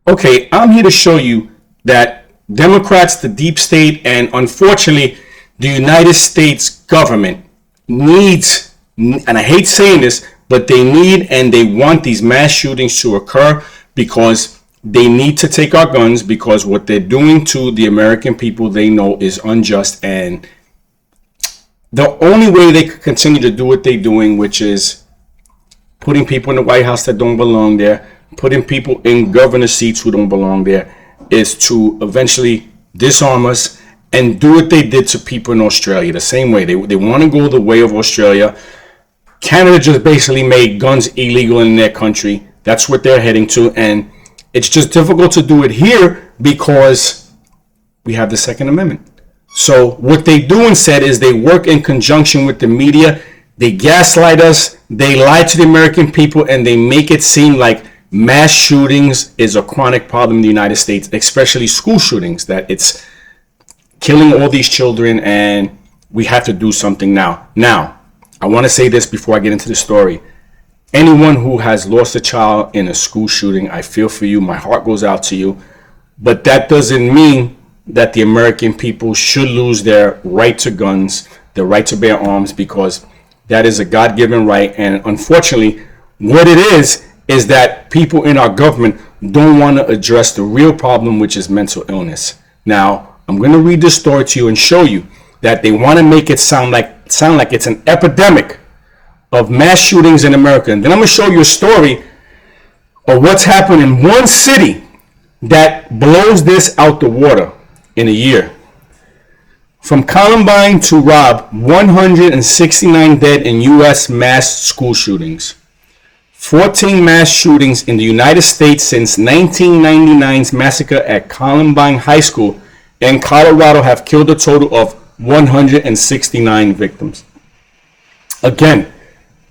Okay, I'm here to show you that Democrats, the deep state, and unfortunately, the United States government needs, and I hate saying this, but they need and they want these mass shootings to occur because they need to take our guns because what they're doing to the American people they know is unjust. And the only way they could continue to do what they're doing, which is putting people in the White House that don't belong there, putting people in governor seats who don't belong there, is to eventually disarm us and do what they did to people in Australia the same way. They want to go the way of Australia. Canada just basically made guns illegal in their country. That's what they're heading to. And it's just difficult to do it here because we have the Second Amendment. So what they do instead is they work in conjunction with the media. They gaslight us. They lie to the American people and they make it seem like mass shootings is a chronic problem in the United States, especially school shootings, that it's killing all these children and we have to do something now. Now, I want to say this before I get into the story. Anyone who has lost a child in a school shooting, I feel for you. My heart goes out to you. But that doesn't mean that the American people should lose their right to guns, the right to bear arms, because that is a God-given right. And unfortunately, what it is that people in our government don't want to address the real problem, which is mental illness. Now, I'm going to read this story to you and show you that they want to make it sound like it's an epidemic of mass shootings in America. And then I'm going to show you a story of what's happened in one city that blows this out the water in a year. From Columbine to Robb, 169 dead in U.S. mass school shootings. 14 mass shootings in the United States since 1999's massacre at Columbine High School in Colorado have killed a total of 169 victims. Again,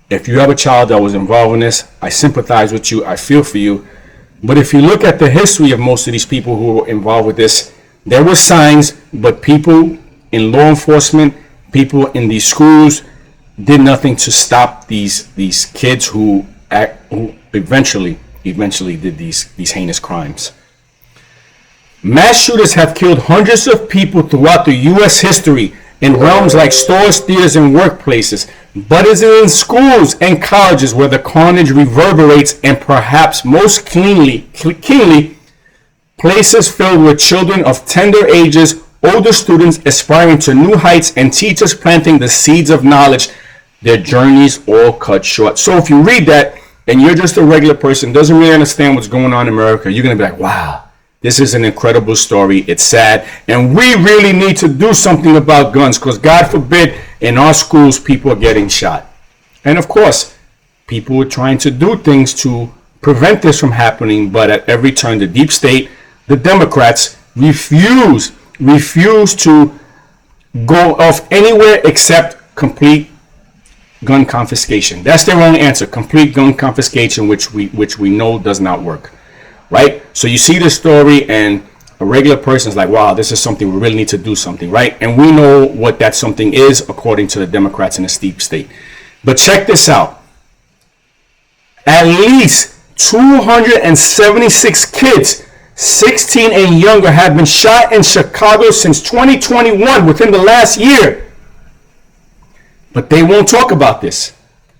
if you have a child that was involved in this, I sympathize with you, I feel for you. But if you look at the history of most of these people who were involved with this, there were signs, but people in law enforcement, people in these schools did nothing to stop these kids who eventually did these heinous crimes. Mass shooters have killed hundreds of people throughout the U.S. history in realms like stores, theaters, and workplaces, but it's in schools and colleges where the carnage reverberates, and perhaps most keenly, places filled with children of tender ages, older students aspiring to new heights, and teachers planting the seeds of knowledge, their journeys all cut short. So if you read that and you're just a regular person, doesn't really understand what's going on in America, you're going to be like, wow, this is an incredible story. It's sad. And we really need to do something about guns because God forbid in our schools, people are getting shot. And of course, people are trying to do things to prevent this from happening. But at every turn, the deep state, the Democrats refuse to go off anywhere except complete gun confiscation. That's their only answer, complete gun confiscation, which we know does not work, right? So you see this story and a regular person is like, wow, this is something we really need to do something, right? And we know what that something is according to the Democrats in the deep state. But check this out. At least 276 kids 16 and younger have been shot in Chicago since 2021, within the last year. But they won't talk about this.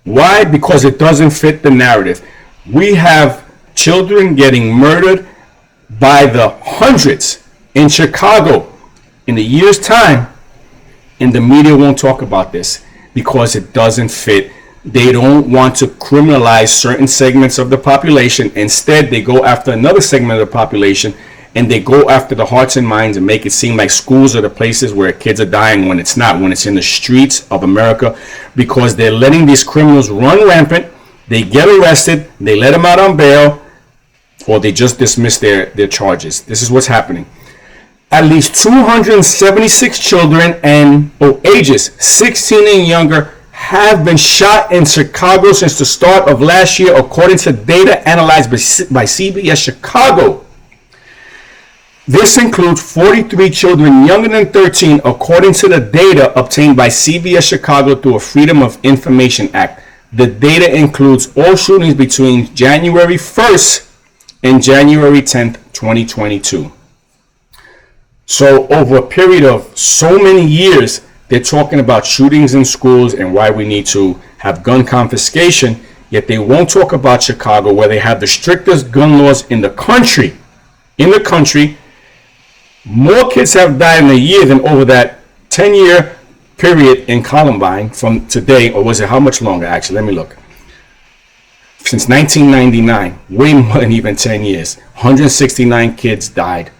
Why? Because it doesn't fit the narrative. We have children getting murdered by the hundreds in Chicago in a year's time, and the media won't talk about this because it doesn't fit. They don't want to criminalize certain segments of the population. Instead, they go after another segment of the population, and they go after the hearts and minds and make it seem like schools are the places where kids are dying, when it's not, when it's in the streets of America, because they're letting these criminals run rampant. They get arrested, they let them out on bail, or they just dismiss their charges. This is what's happening. At least 276 children and ages 16 and younger have been shot in Chicago since the start of last year, according to data analyzed by CBS Chicago. This includes 43 children younger than 13, according to the data obtained by CBS Chicago through a Freedom of Information Act. The data includes all shootings between January 1st and January 10th, 2022. So over a period of so many years, they're talking about shootings in schools and why we need to have gun confiscation, yet they won't talk about Chicago, where they have the strictest gun laws in the country. In the country, more kids have died in a year than over that 10-year period in Columbine from today, or was it how much longer? Actually, let me look. Since 1999, way more than even 10 years, 169 kids died.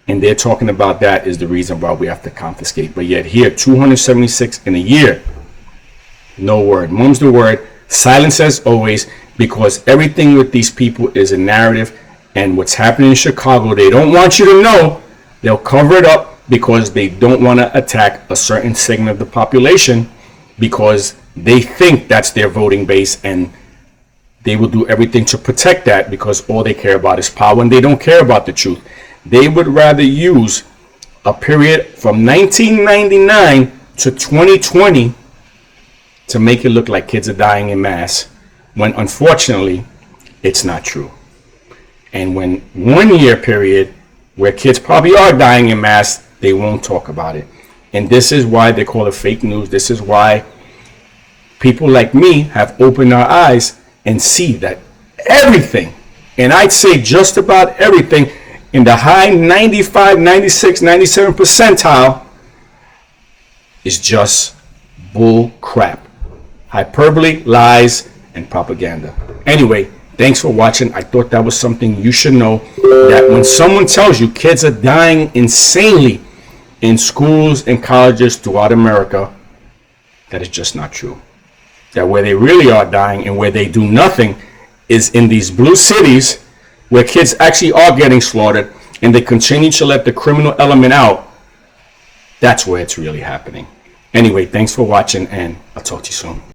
And they're talking about that is the reason why we have to confiscate. But yet here, 276 in a year. No word. Mum's the word. Silence as always, because everything with these people is a narrative. And what's happening in Chicago, they don't want you to know. They'll cover it up because they don't want to attack a certain segment of the population, because they think that's their voting base, and they will do everything to protect that, because all they care about is power and they don't care about the truth. They would rather use a period from 1999 to 2020 to make it look like kids are dying in mass, when unfortunately it's not true. And when 1 year period where kids probably are dying in mass, they won't talk about it. And this is why they call it fake news. This is why people like me have opened our eyes and see that everything, and I'd say just about everything, in the high 95, 96, 97 percentile is just bull crap. Hyperbole, lies, and propaganda. Anyway, thanks for watching. I thought that was something you should know, that when someone tells you kids are dying insanely in schools and colleges throughout America, that is just not true. That where they really are dying and where they do nothing is in these blue cities, where kids actually are getting slaughtered and they continue to let the criminal element out. That's where it's really happening. Anyway, thanks for watching, and I'll talk to you soon.